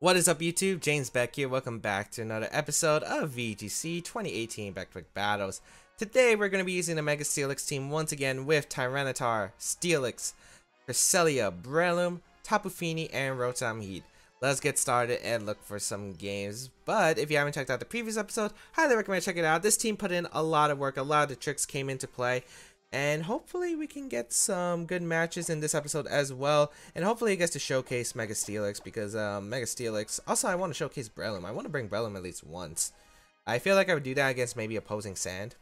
What is up, YouTube? James Baek here. Welcome back to another episode of VGC 2018 Baek Battles. Today we're going to be using the Mega Steelix team once again with Tyranitar, Steelix, Cresselia, Breloom, Tapu Fini, and Rotom-H. Let's get started and look for some games. But if you haven't checked out the previous episode, highly recommend check it out. This team put in a lot of work. A lot of the tricks came into play. And hopefully we can get some good matches in this episode as well. And hopefully it gets to showcase Mega Steelix because Mega Steelix... Also, I want to showcase Breloom. I want to bring Breloom at least once. I feel like I would do that against maybe opposing Sand.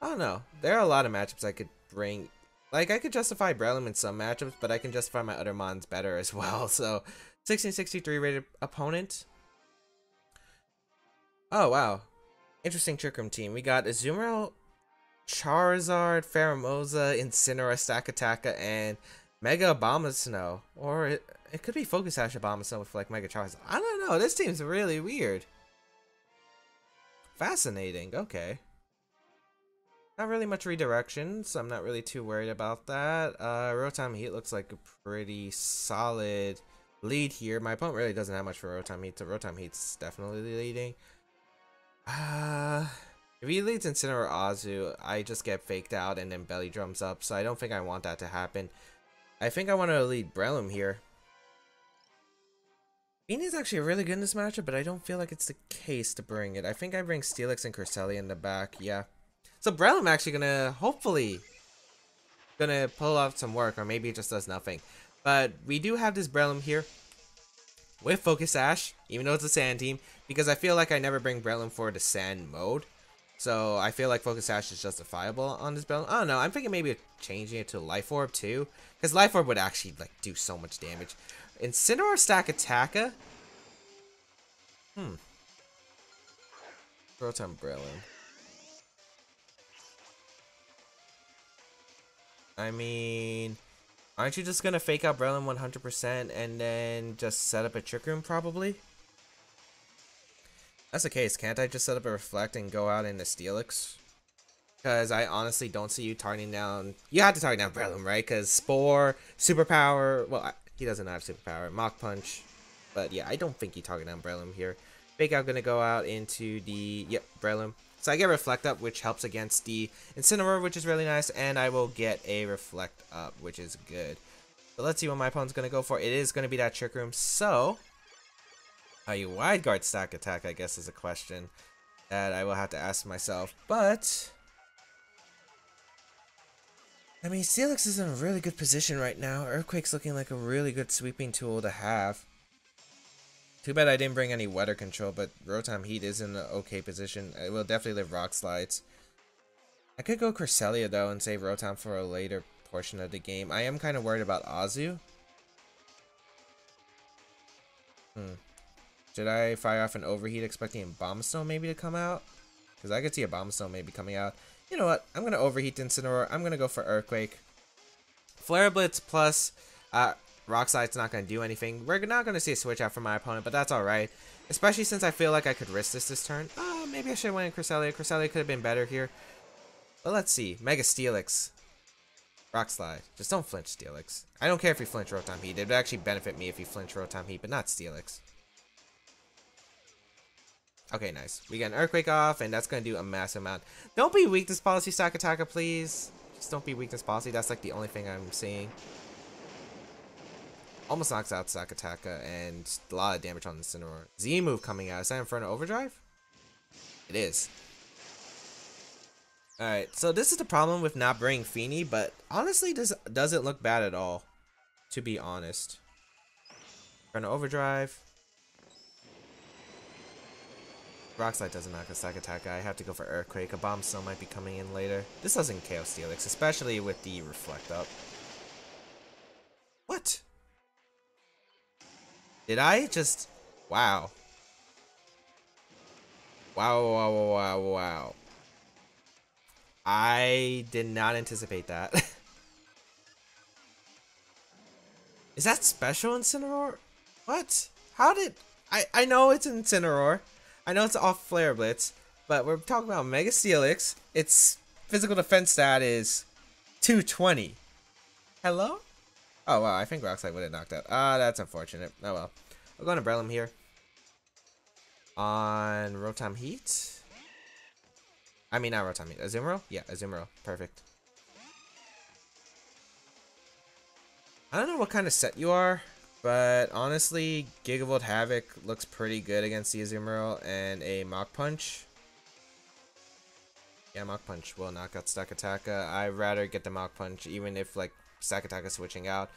I don't know. There are a lot of matchups I could bring. Like, I could justify Breloom in some matchups, but I can justify my other mons better as well. So, 1663 rated opponent. Oh, wow. Interesting Trick Room team. We got Azumarill, Charizard, Pheromosa, Incineroar, Stakataka, and Mega Abomasnow. Or it could be Focus Sash Abomasnow with like Mega Charizard. I don't know. This team's really weird. Fascinating. Okay. Not really much redirection, so I'm not really too worried about that. Rotom-H looks like a pretty solid lead here. My opponent really doesn't have much for Rotom-H, so Rotom-H's definitely leading. If he leads Incineroar or Azu, I just get faked out and then belly drums up, so I don't think I want that to happen. I think I want to lead Breloom here. Fini is actually really good in this matchup, but I don't feel like it's the case to bring it. I think I bring Steelix and Cresselia in the back, yeah. So Breloom actually gonna, hopefully, gonna pull off some work, or maybe it just does nothing. But we do have this Breloom here with Focus Sash, even though it's a Sand team, because I feel like I never bring Breloom for the Sand mode. So I feel like Focus Sash is justifiable on this Breloom. I don't know, I'm thinking maybe changing it to Life Orb too, because Life Orb would actually like do so much damage. Incineroar, Stakataka. Rotom, Breloom. I mean, aren't you just gonna fake out Breloom 100% and then just set up a Trick Room probably? That's the case, can't I just set up a Reflect and go out into Steelix? Because I honestly don't see you targeting down... You have to target down Breloom, right? Because Spore, Superpower... Well, he doesn't have Superpower. Mach Punch. But yeah, I don't think you target down Breloom here. Fake out gonna go out into the... Yep, Breloom. So I get Reflect Up, which helps against the Incineroar, which is really nice. And I will get a Reflect Up, which is good. So let's see what my opponent's gonna go for. It is gonna be that Trick Room, so... How you wide guard Stakataka, I guess, is a question that I will have to ask myself. But I mean, Steelix is in a really good position right now. Earthquake's looking like a really good sweeping tool to have. Too bad I didn't bring any weather control, but Rotom-H is in an okay position. It will definitely live Rock Slides. I could go Cresselia though and save Rotom for a later portion of the game. I am kind of worried about Azu. Should I fire off an Overheat expecting Abomasnow maybe to come out? Because I could see Abomasnow maybe coming out. You know what? I'm going to Overheat Incineroar. I'm going to go for Earthquake. Flare Blitz plus Rock Slide's not going to do anything. We're not going to see a switch out from my opponent, but that's alright. Especially since I feel like I could risk this turn. Maybe I should have went in Cresselia. Cresselia could have been better here. But let's see. Mega Steelix. Rock Slide. Just don't flinch Steelix. I don't care if you flinch Rotom-H. It would actually benefit me if you flinch Rotom-H, but not Steelix. Okay, nice. We get an Earthquake off, and that's going to do a massive amount. Don't be Weakness Policy, Stakataka, please. Just don't be Weakness Policy. That's like the only thing I'm seeing. Almost knocks out Stakataka, and a lot of damage on the Incineroar. Z-move coming out. Is that Inferno Overdrive? It is. Alright, so this is the problem with not bringing Fini, but honestly, this doesn't look bad at all, to be honest. Inferno Overdrive. Rock Slide doesn't knock a Stakataka. I have to go for Earthquake. A Abomasnow might be coming in later. This doesn't KO Steelix, especially with the Reflect Up. What? Did I just... Wow. Wow. I did not anticipate that. Is that special Incineroar? What? How did... I know it's Incineroar. I know it's off Flare Blitz, but we're talking about Mega Steelix. Its physical defense stat is 220. Hello? Oh, wow. I think Rock Slide would have knocked out. Ah, that's unfortunate. Oh, well. We're going to Breloom here. On Rotom-H. I mean, not Rotom-H. Azumarill? Yeah, Azumarill. Perfect. I don't know what kind of set you are, but honestly, Gigavolt Havoc looks pretty good against the Azumarill and a Mach Punch. Yeah, Mach Punch will knock out Stakataka. I'd rather get the Mach Punch, even if, like, Stakataka's switching out.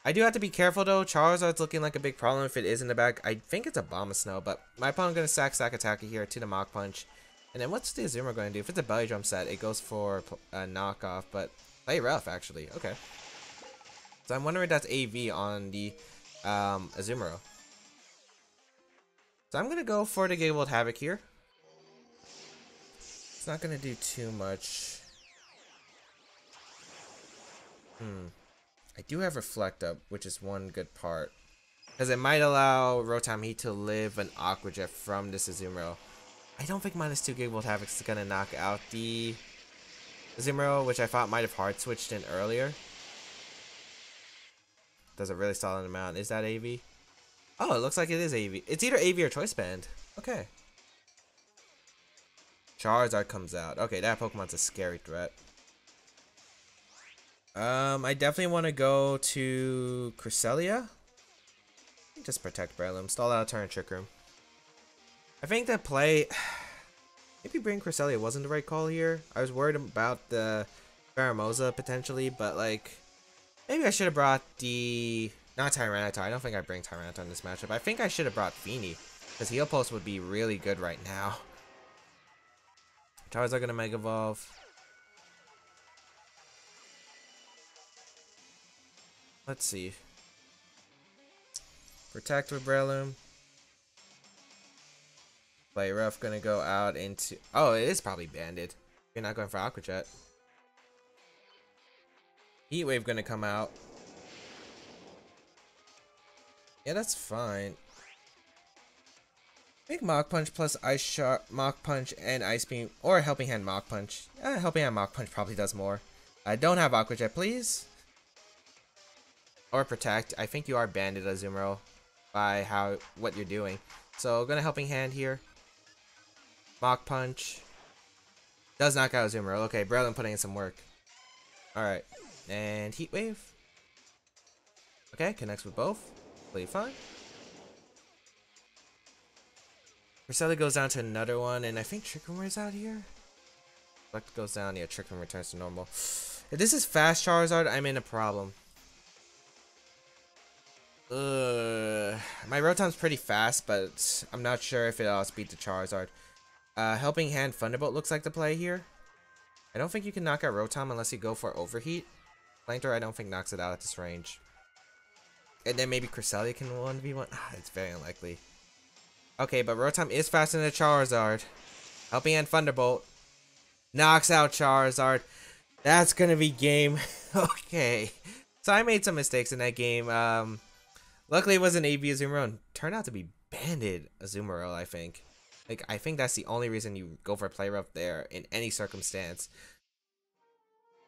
I do have to be careful, though. Charizard's looking like a big problem if it is in the back. I think it's a Bombasnow, but my opponent's going to sack Stakataka here to the Mach Punch. And then what's the Azumarill going to do? If it's a Belly Drum set, it goes for a knockoff, but play rough, actually. Okay. So I'm wondering if that's AV on the Azumarill. So I'm going to go for the Gigavolt Havoc here. It's not going to do too much. I do have Reflect Up, which is one good part. Because it might allow Rotom-H to live an Aqua Jet from this Azumarill. I don't think -2 Gigavolt Havoc is going to knock out the Azumarill, which I thought might have hard switched in earlier. Does a really solid amount. Is that AV? Oh, it looks like it is AV. It's either AV or Choice Band. Okay. Charizard comes out. Okay, that Pokemon's a scary threat. I definitely want to go to Cresselia. Just protect Breloom. Stall out a turn Trick Room. I think that play... Maybe bring Cresselia wasn't the right call here. I was worried about the Pheromosa potentially, but like... Maybe I should have brought the... Not Tyranitar. I don't think I bring Tyranitar in this matchup. I think I should have brought Feeny. Because Heal Pulse would be really good right now. Charizard gonna Mega Evolve. Let's see. Protect with Breloom. Play rough, gonna go out into... Oh, it is probably banded. You're not going for Aqua Jet. Heat Wave gonna come out. Yeah, that's fine. I think Mach Punch plus Ice Shot, Mach Punch and Ice Beam, or Helping Hand Mach Punch. Helping Hand Mach Punch probably does more. I don't have Aqua Jet, please. Or Protect. I think you are banded, Azumarill, by what you're doing. So gonna Helping Hand here. Mach Punch. Does knock out Azumarill. Okay, Breloom putting in some work. Alright. And Heat Wave. Okay, connects with both. Play fine. Cresselia goes down to another one, and I think Trick Room is out here. Select goes down, yeah, Trick Room returns to normal. If this is fast Charizard, I'm in a problem. My Rotom's pretty fast, but I'm not sure if it'll outspeed the Charizard. Helping Hand Thunderbolt looks like the play here. I don't think you can knock out Rotom unless you go for Overheat. Flamethrower I don't think knocks it out at this range. And then maybe Cresselia can 1v1. It's very unlikely. Okay, but Rotom is faster than the Charizard. Helping Hand Thunderbolt. Knocks out Charizard. That's gonna be game. Okay. So I made some mistakes in that game. Luckily it was an AV Azumarill and turned out to be banded Azumarill, I think. Like, I think that's the only reason you go for a play rough there in any circumstance.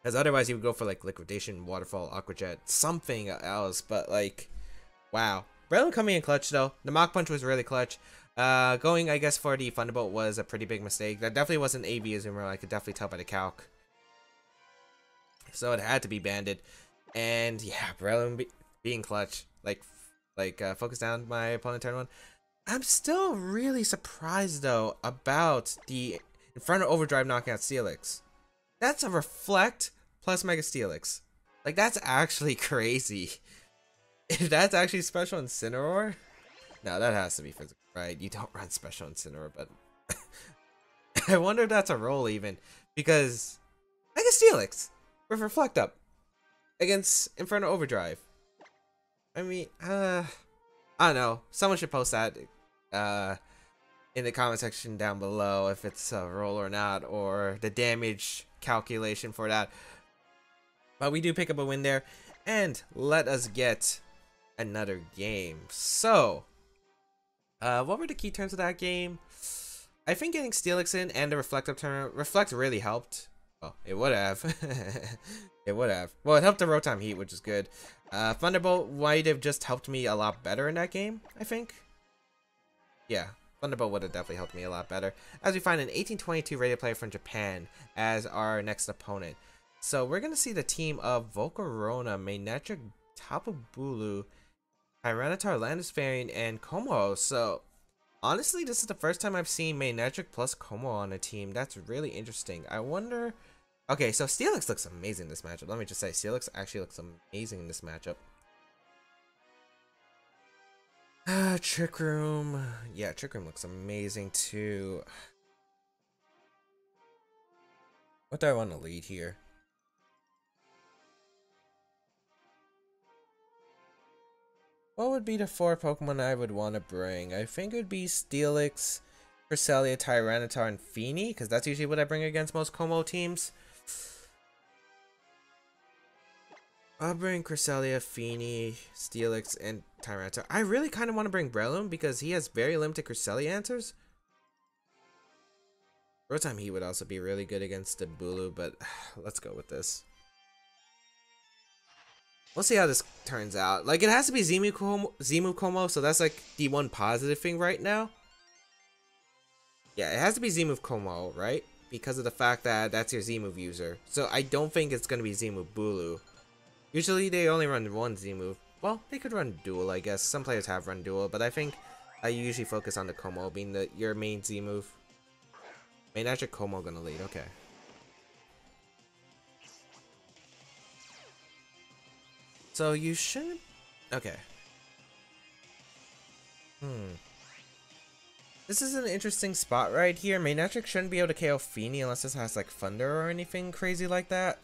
Because otherwise you would go for like Liquidation, Waterfall, Aqua Jet, something else. But like, wow. Breloom coming in clutch though. The Mach Punch was really clutch. Going, I guess, for the Thunderbolt was a pretty big mistake. That definitely wasn't AV Azumarill. I could definitely tell by the calc. So it had to be banded. And yeah, Breloom being clutch. Focus down my opponent turn one. I'm still really surprised though about the Inferno Overdrive knocking out Steelix. That's a Reflect plus Mega Steelix. Like, that's actually crazy. If that's actually special Incineroar? No, that has to be physical, right? You don't run special Incineroar, but I wonder if that's a roll even. Because Mega Steelix with Reflect Up against Inferno Overdrive. I mean, I don't know. Someone should post that in the comment section down below if it's a roll or not, or the damage calculation for that. But we do pick up a win there, and let us get another game. So, what were the key terms of that game? I think getting Steelix in and the Reflect Up turn. Reflect really helped. Well, it would have. It would have. Well, it helped the Rotom-H, which is good. Thunderbolt might have just helped me a lot better in that game, I think. Yeah, Thunderbolt would have definitely helped me a lot better. As we find an 1822 rated player from Japan as our next opponent. So we're going to see the team of Volcarona, Manectric, Tapu Bulu, Tyranitar, Landisfarian, and Como. So honestly, this is the first time I've seen Manectric plus Como on a team. That's really interesting. I wonder... Okay, so Steelix looks amazing in this matchup. Let me just say, Steelix actually looks amazing in this matchup. Trick Room. Yeah, Trick Room looks amazing too. What do I want to lead here? What would be the 4 Pokemon I would want to bring? I think it would be Steelix, Cresselia, Tyranitar, and Feeny, because that's usually what I bring against most Como teams. I'll bring Cresselia, Feeny, Steelix, and Tyranitar. I really kind of want to bring Breloom because he has very limited Cresselia answers. Rotom-H would also be really good against the Bulu, but let's go with this. We'll see how this turns out. Like, it has to be Zimu Como, so that's like the one positive thing right now. Yeah, it has to be Zimu Como, right? Because of the fact that that's your Z-move user. So I don't think it's going to be Z-move Bulu. Usually they only run one Z-move. Well, they could run dual, I guess. Some players have run dual, but I think I usually focus on the Como being your main Z-move. Manectric Como gonna lead, okay. So you shouldn't... Okay. This is an interesting spot right here. Manectric shouldn't be able to KO Feeny unless this has like Thunder or anything crazy like that.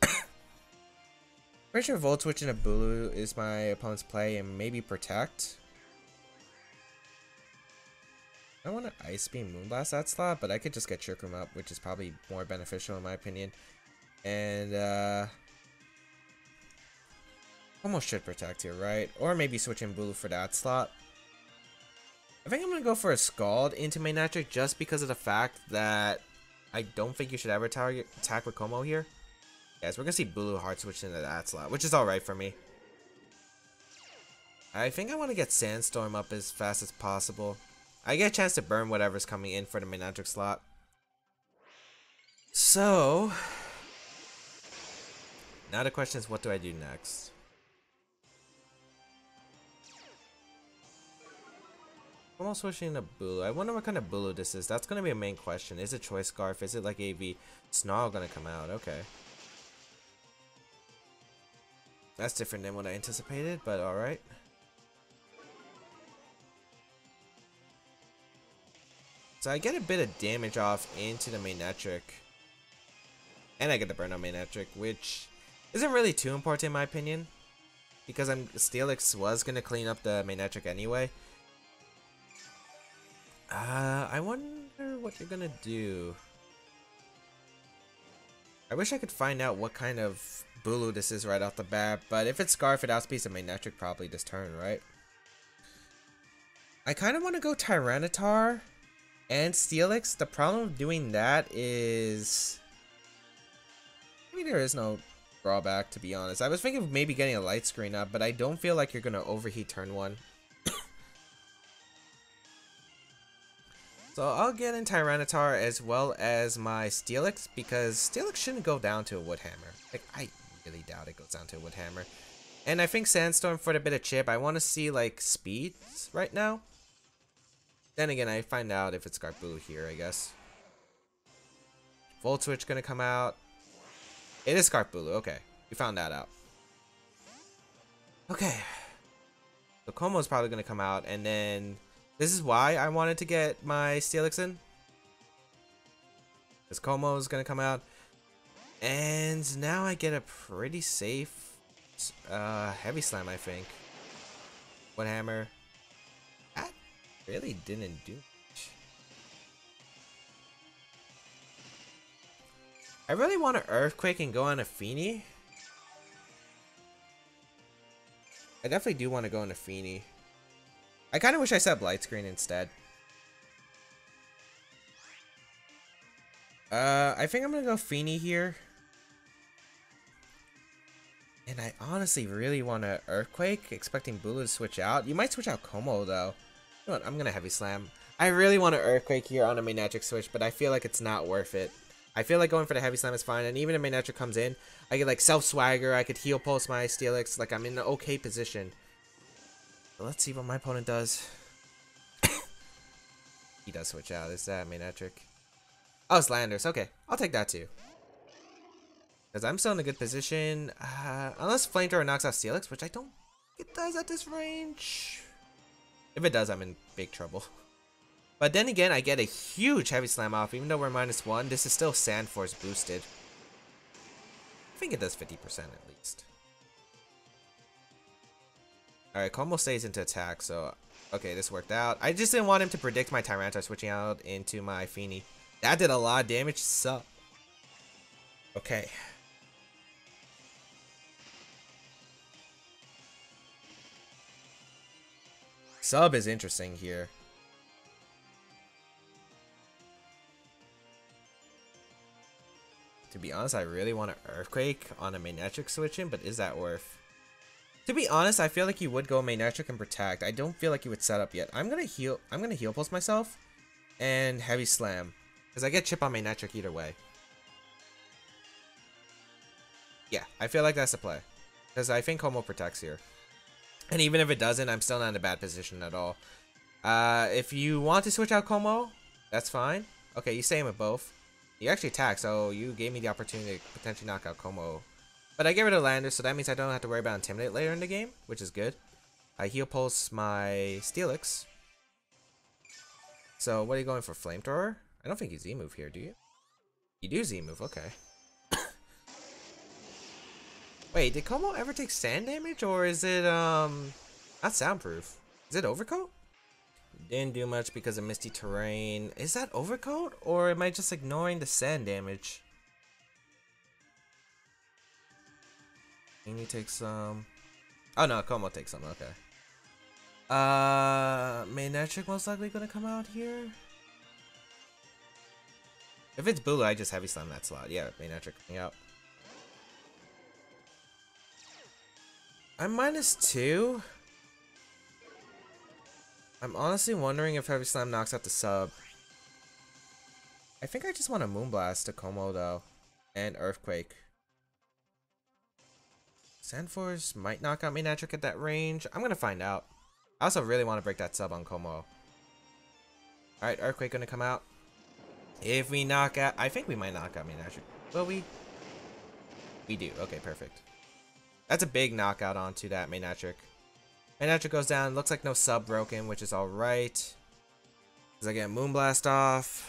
Pretty sure Volt Switch and a Bulu is my opponent's play, and maybe Protect. I want to Ice Beam Moonblast that slot, but I could just get Trick Room up, which is probably more beneficial in my opinion. And almost should Protect here, right? Or maybe switch in Bulu for that slot. I think I'm going to go for a Scald into Manectric just because of the fact that I don't think you should ever attack with Como here. Yes, we're going to see Bulu hard switch into that slot, which is alright for me. I think I want to get Sandstorm up as fast as possible. I get a chance to burn whatever's coming in for the Manectric slot. So, now the question is, what do I do next? Almost switching to Bulu. I wonder what kind of Bulu this is. That's going to be a main question. Is it Choice Scarf? Is it like AV Snarl going to come out? Okay. That's different than what I anticipated, but alright. So I get a bit of damage off into the Manectric. And I get the burn on Manectric, which isn't really too important in my opinion. Because Steelix was going to clean up the Manectric anyway. I wonder what you're going to do. I wish I could find out what kind of Bulu this is right off the bat, but if it's Scarf, it outspeeds a Manectric probably this turn, right? I kind of want to go Tyranitar and Steelix. The problem with doing that is... I mean, there is no drawback, to be honest. I was thinking of maybe getting a Light Screen up, but I don't feel like you're going to overheat turn 1. So I'll get in Tyranitar as well as my Steelix, because Steelix shouldn't go down to a Wood Hammer. Like, I really doubt it goes down to a Wood Hammer. And I think Sandstorm for the bit of chip. I want to see, like, speeds right now. Then again, I find out if it's Scarf-Bulu here, I guess. Volt Switch gonna come out. It is Scarf-Bulu, okay. We found that out. Okay. So Como's probably gonna come out, and then... This is why I wanted to get my Steelix in. Because Como is going to come out. And now I get a pretty safe Heavy Slam, I think. Wood Hammer. That really didn't do much. I really want to Earthquake and go on a Feeny. I definitely do want to go on a Feeny. I kind of wish I set Light Screen instead. I think I'm going to go Feeny here. And I honestly really want to Earthquake, expecting Bulu to switch out. You might switch out Como though. You know what, I'm gonna Heavy Slam. I really want to Earthquake here on a Manectric switch, but I feel like it's not worth it. I feel like going for the Heavy Slam is fine, and even if Manectric comes in, I could like Self Swagger, I could Heal Pulse my Steelix, like I'm in an okay position. So let's see what my opponent does. He does switch out. Is that Manectric? Oh, it's Landers. Okay, I'll take that too. Because I'm still in a good position. Unless Flamethrower knocks out Steelix, which I don't think it does at this range. If it does, I'm in big trouble. But then again, I get a huge Heavy Slam off. Even though we're -1, this is still Sand Force boosted. I think it does 50% at least. Alright, Como stays into attack, so... Okay, this worked out. I just didn't want him to predict my Tyranitar switching out into my Feeny. That did a lot of damage, so... Okay. Sub is interesting here. To be honest, I really want to Earthquake on a Manectric switch-in, but is that worth? To be honest, I feel like you would go Manectric and Protect. I don't feel like you would set up yet. I'm gonna heal Pulse myself and Heavy Slam. Because I get Chip on Manectric either way. Yeah, I feel like that's the play. Because I think Como protects here. And even if it doesn't, I'm still not in a bad position at all. If you want to switch out Como, that's fine. Okay, you stay in with both. You actually attack, so you gave me the opportunity to potentially knock out Como. But I get rid of Lander, so that means I don't have to worry about Intimidate later in the game, which is good. I Heal Pulse my Steelix. So, what are you going for? Flamethrower? I don't think you Z-move here, do you? You do Z-move, okay. Wait, did Como ever take sand damage, or is it, not soundproof? Is it Overcoat? Didn't do much because of Misty Terrain. Is that Overcoat, or am I just ignoring the sand damage? Feeny takes some. Oh no, Como takes some, okay. Manectric most likely gonna come out here. If it's Bulu, I just Heavy Slam that slot. Yeah, Manectric coming out. I'm -2. I'm honestly wondering if Heavy Slam knocks out the sub. I think I just want a Moonblast to Como though. And Earthquake. Sandforce might knock out Manectric at that range. I'm gonna find out. I also really want to break that sub on Como. Alright, Earthquake gonna come out. If we knock out... I think we might knock out Manectric. Will we? We do. Okay, perfect. That's a big knockout onto that Manectric. Manectric goes down. Looks like no sub broken, which is alright. Because I get Moonblast off.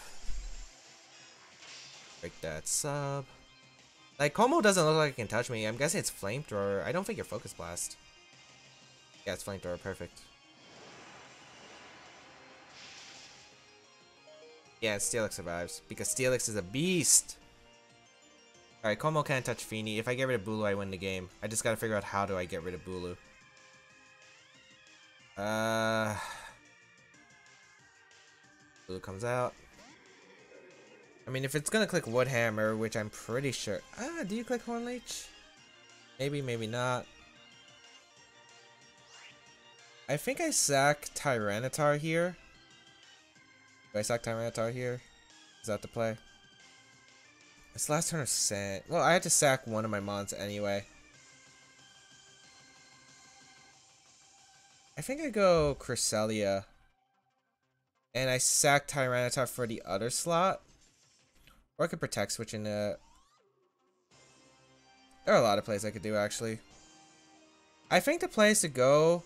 Break that sub. Like, Como doesn't look like it can touch me. I'm guessing it's Flamethrower. I don't think you're Focus Blast. Yeah, it's Flamethrower. Perfect. Yeah, Steelix survives. Because Steelix is a beast. Alright, Como can't touch Feeny. If I get rid of Bulu, I win the game. I just gotta figure out how do I get rid of Bulu. Bulu comes out. I mean, if it's gonna click Woodhammer, which I'm pretty sure... do you click Horn Leech? Maybe, maybe not. I think I sack Tyranitar here. Do I sack Tyranitar here? Is that the play? This last turn of Sand... Well, I had to sack one of my mons anyway. I think I go Cresselia. And I sack Tyranitar for the other slot. Or I could Protect switch into... There are a lot of plays I could do, actually. I think the play is to go...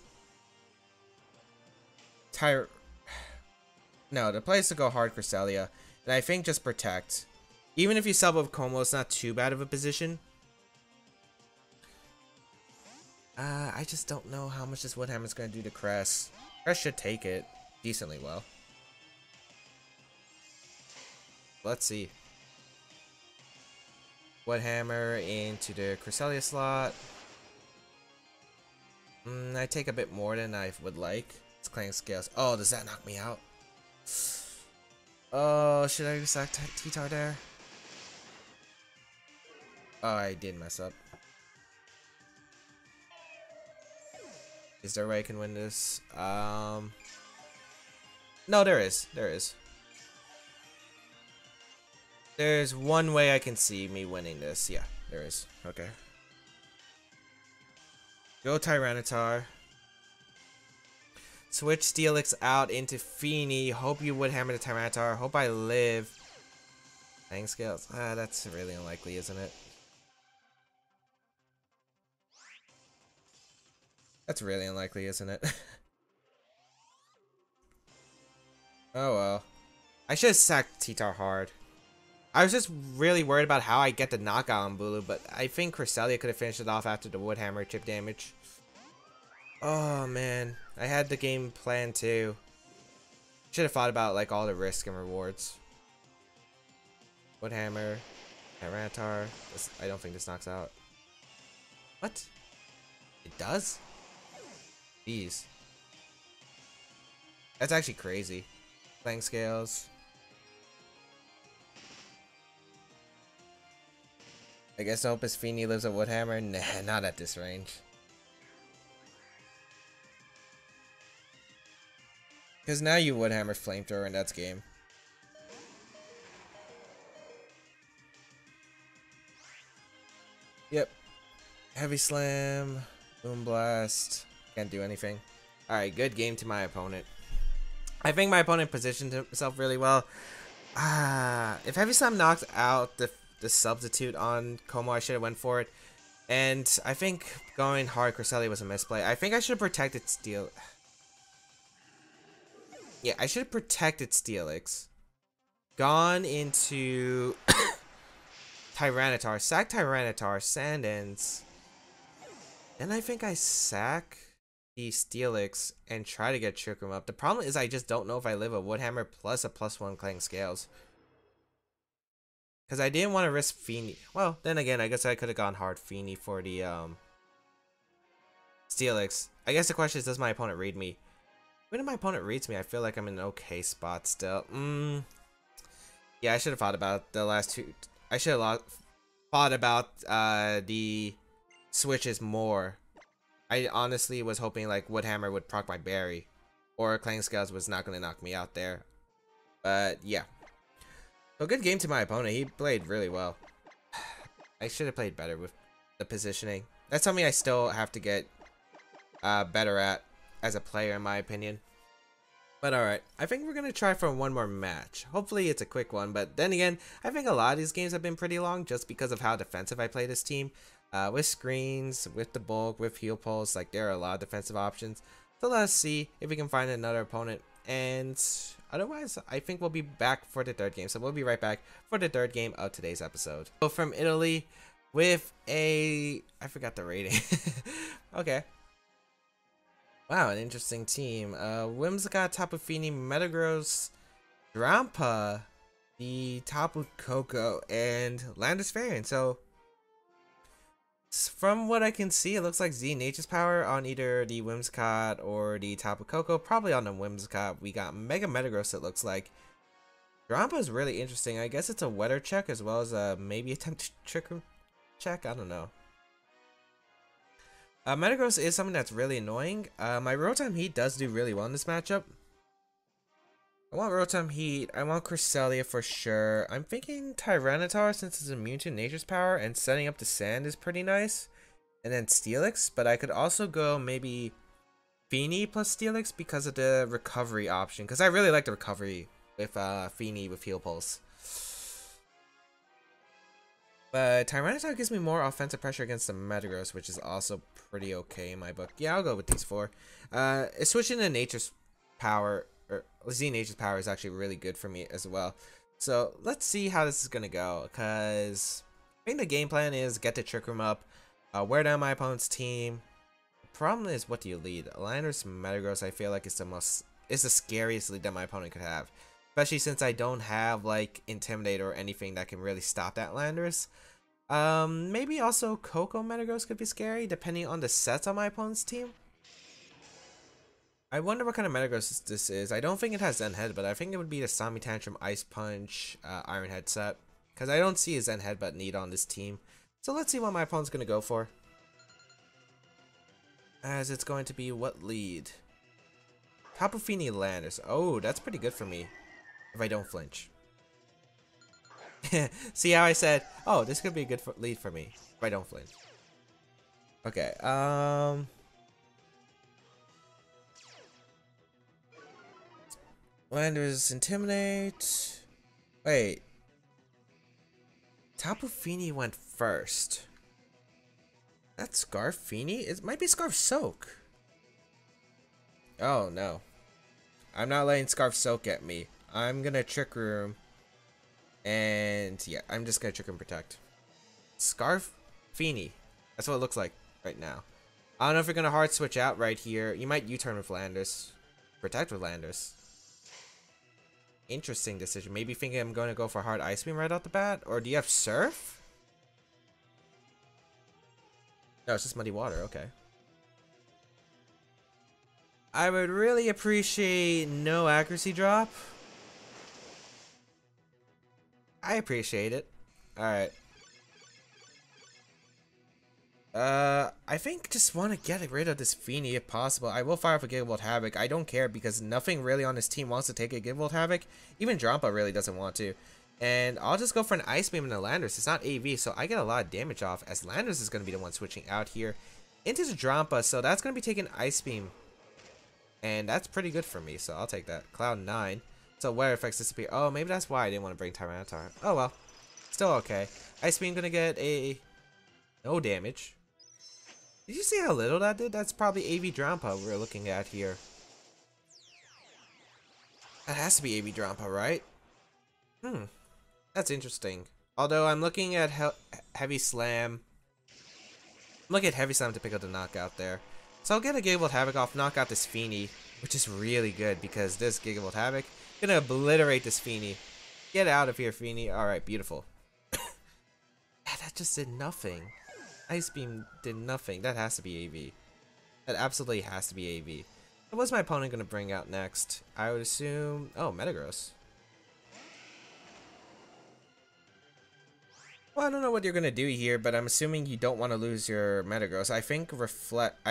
No, the play is to go hard Cresselia. And I think just Protect. Even if you sub with Como, it's not too bad of a position. I just don't know how much this Woodhammer is going to do to Cress. Cress should take it decently well. Let's see. Woodhammer into the Cresselia slot. I take a bit more than I would like. It's Clang Scales. Oh, does that knock me out? Oh, should I sack T-Tar there? Oh, I did mess up. Is there a way I can win this? No, there is. There's one way I can see me winning this. Yeah, there is. Okay. Go Tyranitar. Switch Steelix out into Feeny. Hope you would hammer the Tyranitar. Hope I live. Fang Scales. That's really unlikely, isn't it? That's really unlikely, isn't it? Oh well. I should have sacked T-Tar hard. I was just really worried about how I get the knockout on Bulu, but I think Cresselia could have finished it off after the Wood Hammer chip damage. Oh man, I had the game planned too. Should have thought about like all the risk and rewards. Wood Hammer, Tyranitar. I don't think this knocks out. What? It does? Jeez. That's actually crazy. Fang Scales. I guess I hope his Feeny lives a Wood Hammer. Nah, not at this range. Because now you Wood Hammer Flamethrower and that's game. Yep. Heavy Slam. Boom Blast. Can't do anything. Alright, good game to my opponent. I think my opponent positioned himself really well. If Heavy Slam knocked out the substitute on Como, I should have went for it. And I think going hard Cresselia was a misplay. I think I should have protected Steel. Yeah, I should have protected Steelix. Gone into Tyranitar. Sack Tyranitar. Sand Ends. Then I think I sack the Steelix and try to get Trick Room up. The problem is I just don't know if I live a Wood Hammer plus a +1 Clang Scales. Because I didn't want to risk Feeny. Well, then again, I guess I could have gone hard Feeny for the Steelix. I guess the question is, does my opponent read me? When my opponent reads me, I feel like I'm in an okay spot still. Yeah, I should have thought about the last two. I should have thought about the switches more. I honestly was hoping like Wood Hammer would proc my berry, or Clang Scales was not going to knock me out there. But yeah. So good game to my opponent. He played really well. I should have played better with the positioning. That's something I still have to get better at as a player, in my opinion. But alright, I think we're going to try for one more match. Hopefully it's a quick one, but then again, I think a lot of these games have been pretty long just because of how defensive I play this team. With screens, with the bulk, with heal pulse, like there are a lot of defensive options. So let's see if we can find another opponent. And otherwise, I think we'll be back for the third game. So we'll be right back for the third game of today's episode. So from Italy with a... I forgot the rating. Okay. Wow, an interesting team. Whimsicott, Tapu Fini, Metagross, Drampa, the Tapu Koko, and Landis Variant. So, from what I can see, it looks like Z Nature's Power on either the Whimsicott or the Tapu Koko. Probably on the Whimsicott. We got Mega Metagross, it looks like. Drampa is really interesting. I guess it's a Weather check as well as a maybe attempt Trick Room check. I don't know. Metagross is something that's really annoying. My Rotom-H does do really well in this matchup. I want Rotom-H. I want Cresselia for sure. I'm thinking Tyranitar since it's immune to Nature's Power and setting up the Sand is pretty nice. And then Steelix, but I could also go maybe Feeny plus Steelix because of the recovery option. Because I really like the recovery with Feeny with Heal Pulse. But Tyranitar gives me more offensive pressure against the Metagross, which is also pretty okay in my book. Yeah, I'll go with these four. Switching to Nature's Power, or Z Nature's Power is actually really good for me as well. So let's see how this is going to go, because I think the game plan is get the Trick Room up, wear down my opponent's team. The problem is, what do you lead? Landorus Metagross, I feel like is the scariest lead that my opponent could have. Especially since I don't have like Intimidate or anything that can really stop that Landorus. Maybe also Koko Metagross could be scary depending on the sets on my opponent's team. I wonder what kind of Metagross this is. I don't think it has Zen Head, but I think it would be the Sami Tantrum, Ice Punch, Iron Head set. Because I don't see a Zen Headbutt need on this team. So let's see what my opponent's going to go for. As it's going to be what lead? Tapu Fini Landers. Oh, that's pretty good for me. If I don't flinch. See how I said, oh, this could be a good lead for me. If I don't flinch. Okay, Landers Intimidate. Wait. Tapu Fini went first. That's Scarf Fini? It might be Scarf Soak. Oh no. I'm not letting Scarf Soak get me. I'm gonna Trick Room. And yeah, I'm just gonna Trick Room Protect. Scarf Fini. That's what it looks like right now. I don't know if you're gonna hard switch out right here. You might U-turn with Landers. Protect with Landers. Interesting decision. Maybe thinking I'm going to go for hard Ice Beam right off the bat? Or do you have Surf? No, it's just Muddy Water. Okay. I would really appreciate no accuracy drop. I appreciate it. Alright. I think just want to get rid of this Fini if possible. I will fire up a Gigavolt Havoc. I don't care because nothing really on this team wants to take a Gigavolt Havoc. Even Drampa really doesn't want to. And I'll just go for an Ice Beam and a Landers. It's not AV, so I get a lot of damage off as Landers is going to be the one switching out here into the Drampa. So that's going to be taking Ice Beam. And that's pretty good for me, so I'll take that. Cloud 9. So weather effects disappear. Oh, maybe that's why I didn't want to bring Tyranitar. Oh well. Still okay. Ice Beam going to get a... no damage. Did you see how little that did? That's probably AV Drampa we're looking at here. That has to be AV Drampa, right? That's interesting. Although I'm looking at Heavy Slam. I'm looking at Heavy Slam to pick up the knockout there. So I'll get a Gigavolt Havoc off, knock out this Fini, which is really good because this Gigavolt Havoc gonna obliterate this Fini. Get out of here, Fini. Alright, beautiful. That just did nothing. Ice Beam did nothing. That has to be AV. That absolutely has to be AV. What's my opponent going to bring out next? I would assume... oh, Metagross. Well, I don't know what you're going to do here, but I'm assuming you don't want to lose your Metagross. I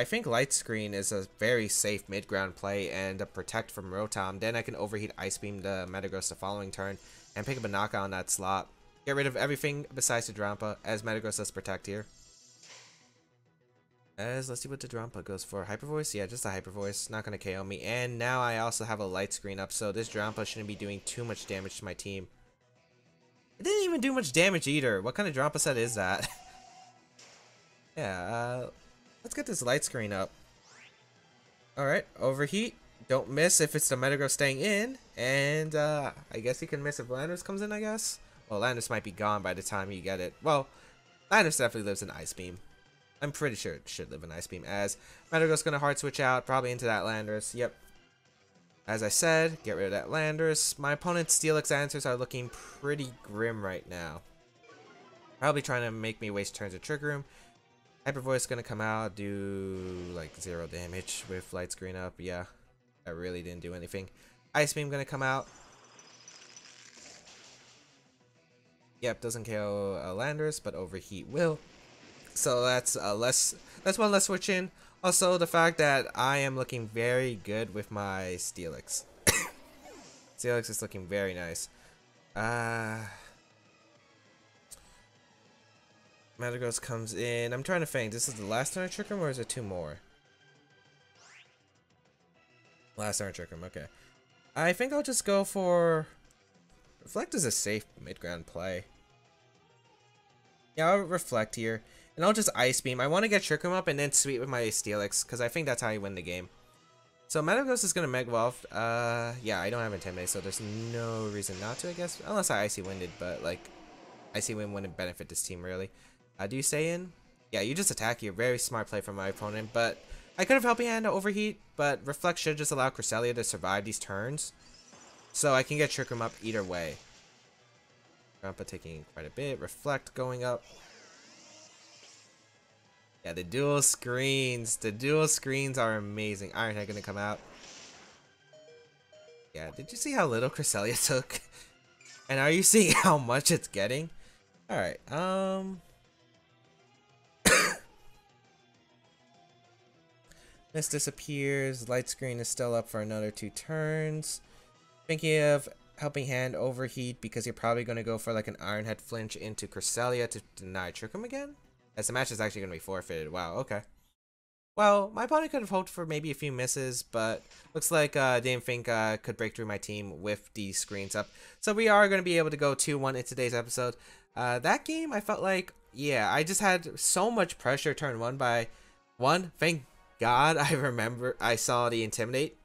think Light Screen is a very safe mid-ground play and a Protect from Rotom. Then I can overheat Ice Beam the Metagross the following turn and pick up a knockout on that slot. Get rid of everything besides the Drampa as Metagross does Protect here. Let's see what the Drampa goes for. Hyper Voice? Yeah, just a Hyper Voice. Not going to KO me. And now I also have a Light Screen up, so this Drampa shouldn't be doing too much damage to my team. It didn't even do much damage either. What kind of Drampa set is that? Yeah, let's get this Light Screen up. Alright, Overheat. Don't miss if it's the Metagross staying in. And I guess you can miss if Landers comes in, I guess. Well, Landers might be gone by the time you get it. Well, Landers definitely lives in Ice Beam. I'm pretty sure it should live in Ice Beam, as Metagross gonna hard switch out, probably into that Landers. Yep. As I said, get rid of that Landers. My opponent's Steelix answers are looking pretty grim right now. Probably trying to make me waste turns of Trick Room. Hyper Voice gonna come out, do like 0 damage with Light Screen up. Yeah, that really didn't do anything. Ice Beam gonna come out. Yep, doesn't KO Landers, but Overheat will. So that's one less switch in. Also, the fact that I am looking very good with my Steelix. Steelix is looking very nice. Metagross comes in. I'm trying to think. This is the last turn I Trick Room, or is it 2 more? Last turn I Trick Room. Okay. I think I'll just go for... Reflect is a safe mid-ground play. Yeah, I'll Reflect here. And I'll just Ice Beam. I want to get Trick Room up and then sweep with my Steelix, because I think that's how you win the game. So Metagross is going to Mega Evolve. Yeah, I don't have Intimidate, so there's no reason not to, I guess. Unless I Icy Winded, but, like, Icy Wind wouldn't benefit this team, really. Do you stay in? Yeah, you just attack here. Very smart play from my opponent, but I could have Helping Hand to Overheat, but Reflect should just allow Cresselia to survive these turns. So I can get Trick Room up either way. Drampa taking quite a bit. Reflect going up. Yeah, the dual screens. The dual screens are amazing. Ironhead gonna come out. Yeah, did you see how little Cresselia took? And are you seeing how much it's getting? Alright, Mist disappears. Light screen is still up for another 2 turns. Thinking of Helping Hand overheat because you're probably going to go for like an Iron Head flinch into Cresselia to deny Trick Room again? As the match is actually going to be forfeited. Wow, okay. Well, my opponent could have hoped for maybe a few misses, but looks like didn't think could break through my team with these screens up. So we are going to be able to go 2-1 in today's episode. That game, I felt like, yeah, I just had so much pressure turn 1 by 1. Thank God I saw the Intimidate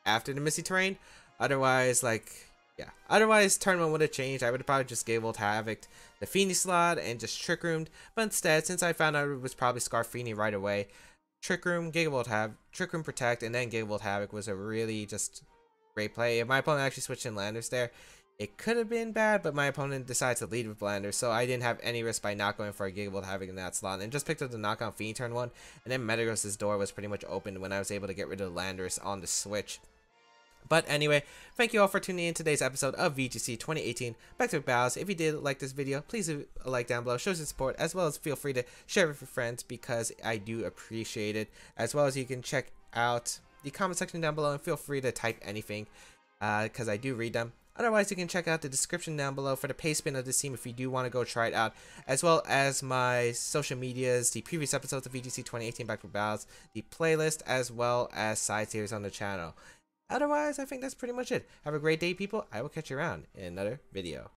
after the Misty Terrain. Otherwise, like, yeah. Otherwise, turn 1 would have changed. I would have probably just Gable Havoc the Feeny slot and just Trick Roomed. But instead, since I found out it was probably Scarfini right away, Trick Room, Gigavolt Havoc, Trick Room Protect, and then Gigavolt Havoc was a really just great play. If my opponent actually switched in Landers there, it could have been bad, but my opponent decided to lead with Landers, so I didn't have any risk by not going for a Gigavolt Havoc in that slot, and just picked up the knockout Feeny turn 1, and then Metagross's door was pretty much open when I was able to get rid of Landers on the switch. But anyway, thank you all for tuning in today's episode of VGC 2018 Back to Back Battles. If you did like this video, please leave a like down below, shows your support, as well as feel free to share it with your friends because I do appreciate it. As well as you can check out the comment section down below and feel free to type anything because I do read them. Otherwise, you can check out the description down below for the pay spin of this team if you do want to go try it out, as well as my social medias, the previous episodes of VGC 2018 Back to Back Battles, the playlist, as well as side series on the channel. Otherwise, I think that's pretty much it. Have a great day, people. I will catch you around in another video.